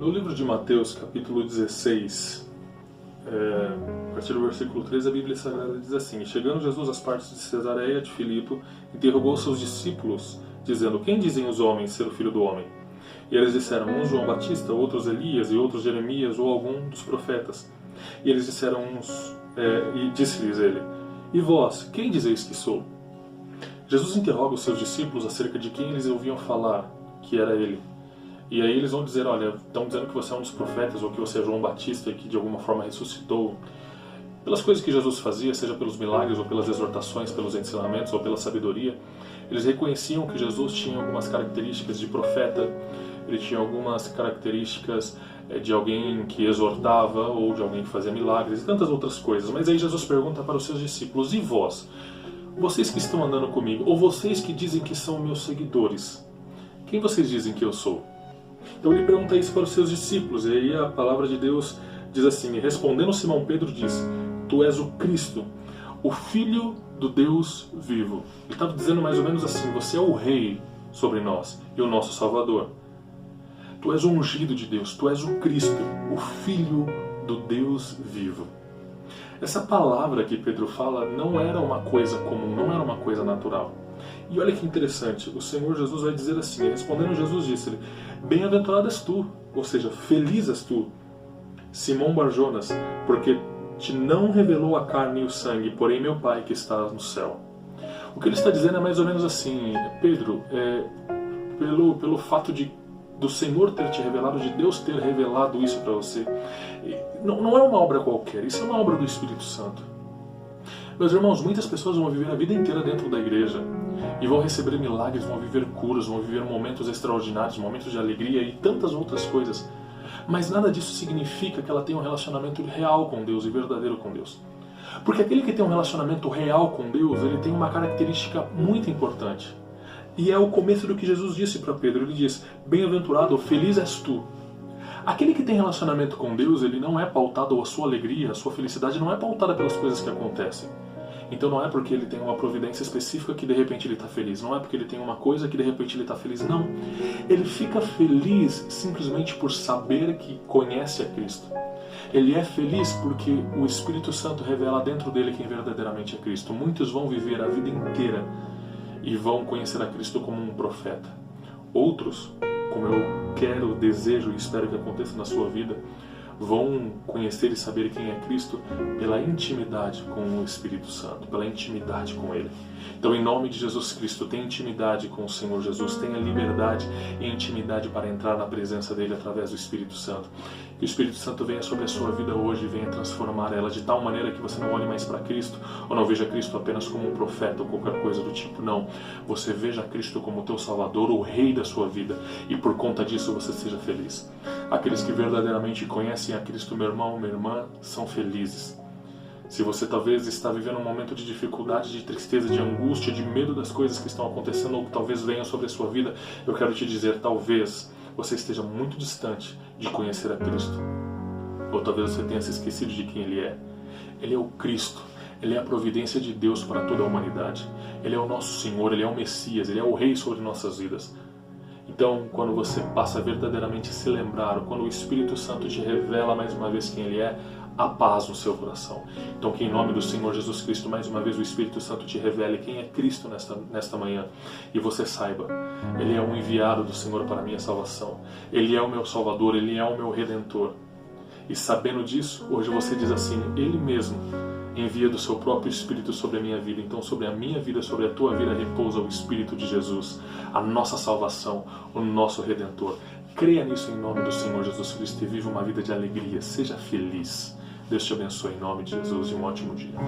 No livro de Mateus, capítulo 16, a partir do versículo 13, a Bíblia Sagrada diz assim: Chegando Jesus às partes de Cesareia de Filipe, interrogou seus discípulos, dizendo: Quem dizem os homens ser o Filho do Homem? E eles disseram: uns João Batista, outros Elias, e outros Jeremias, ou algum dos profetas. E eles disseram e disse-lhes ele: E vós, quem dizeis que sou? Jesus interroga os seus discípulos acerca de quem eles ouviam falar que era ele. E aí eles vão dizer: olha, estão dizendo que você é um dos profetas, ou que você é João Batista e que de alguma forma ressuscitou. Pelas coisas que Jesus fazia, seja pelos milagres, ou pelas exortações, pelos ensinamentos, ou pela sabedoria, eles reconheciam que Jesus tinha algumas características de profeta, ele tinha algumas características de alguém que exortava, ou de alguém que fazia milagres, e tantas outras coisas. Mas aí Jesus pergunta para os seus discípulos: e vós? Vocês que estão andando comigo, ou vocês que dizem que são meus seguidores, quem vocês dizem que eu sou? Então ele pergunta isso para os seus discípulos, e aí a palavra de Deus diz assim: respondendo Simão Pedro disse: Tu és o Cristo, o Filho do Deus vivo. Ele estava dizendo mais ou menos assim: você é o Rei sobre nós e o nosso Salvador. Tu és o ungido de Deus, tu és o Cristo, o Filho do Deus vivo. Essa palavra que Pedro fala não era uma coisa comum, não era uma coisa natural. E olha que interessante, o Senhor Jesus vai dizer assim, respondendo Jesus disse-lhe: Bem-aventurado és tu, ou seja, feliz és tu, Simão Barjonas, porque te não revelou a carne e o sangue, porém meu Pai que está no céu. O que ele está dizendo é mais ou menos assim: Pedro, pelo fato do Senhor ter te revelado, de Deus ter revelado isso para você, não é uma obra qualquer, isso é uma obra do Espírito Santo. Meus irmãos, muitas pessoas vão viver a vida inteira dentro da igreja e vão receber milagres, vão viver curas, vão viver momentos extraordinários, momentos de alegria e tantas outras coisas. Mas nada disso significa que ela tenha um relacionamento real com Deus e verdadeiro com Deus. Porque aquele que tem um relacionamento real com Deus, ele tem uma característica muito importante. E é o começo do que Jesus disse para Pedro. Ele diz: Bem-aventurado, feliz és tu. Aquele que tem relacionamento com Deus, ele não é pautado, ou a sua alegria, a sua felicidade não é pautada pelas coisas que acontecem. Então não é porque ele tem uma providência específica que de repente ele está feliz. Não é porque ele tem uma coisa que de repente ele está feliz. Não. Ele fica feliz simplesmente por saber que conhece a Cristo. Ele é feliz porque o Espírito Santo revela dentro dele quem verdadeiramente é Cristo. Muitos vão viver a vida inteira e vão conhecer a Cristo como um profeta. Outros, como eu quero, desejo e espero que aconteça na sua vida, vão conhecer e saber quem é Cristo pela intimidade com o Espírito Santo, pela intimidade com Ele. Então, em nome de Jesus Cristo, tenha intimidade com o Senhor Jesus, tenha liberdade e intimidade para entrar na presença dEle através do Espírito Santo. Que o Espírito Santo venha sobre a sua vida hoje e venha transformar ela de tal maneira que você não olhe mais para Cristo, ou não veja Cristo apenas como um profeta ou qualquer coisa do tipo, não. Você veja Cristo como o teu Salvador, o Rei da sua vida, e por conta disso você seja feliz. Aqueles que verdadeiramente conhecem a Cristo, meu irmão, minha irmã, são felizes. Se você talvez está vivendo um momento de dificuldade, de tristeza, de angústia, de medo das coisas que estão acontecendo ou que talvez venham sobre a sua vida, eu quero te dizer, talvez você esteja muito distante de conhecer a Cristo. Ou talvez você tenha se esquecido de quem Ele é. Ele é o Cristo. Ele é a providência de Deus para toda a humanidade. Ele é o nosso Senhor, Ele é o Messias, Ele é o Rei sobre nossas vidas. Então, quando você passa a verdadeiramente se lembrar, ou quando o Espírito Santo te revela mais uma vez quem Ele é, há paz no seu coração. Então, que em nome do Senhor Jesus Cristo, mais uma vez o Espírito Santo te revele quem é Cristo nesta manhã. E você saiba, Ele é um enviado do Senhor para a minha salvação. Ele é o meu Salvador, Ele é o meu Redentor. E sabendo disso, hoje você diz assim: Ele mesmo envia do seu próprio Espírito sobre a minha vida. Então sobre a minha vida, sobre a tua vida repousa o Espírito de Jesus, a nossa salvação, o nosso Redentor. Creia nisso em nome do Senhor Jesus Cristo e viva uma vida de alegria. Seja feliz. Deus te abençoe em nome de Jesus e um ótimo dia.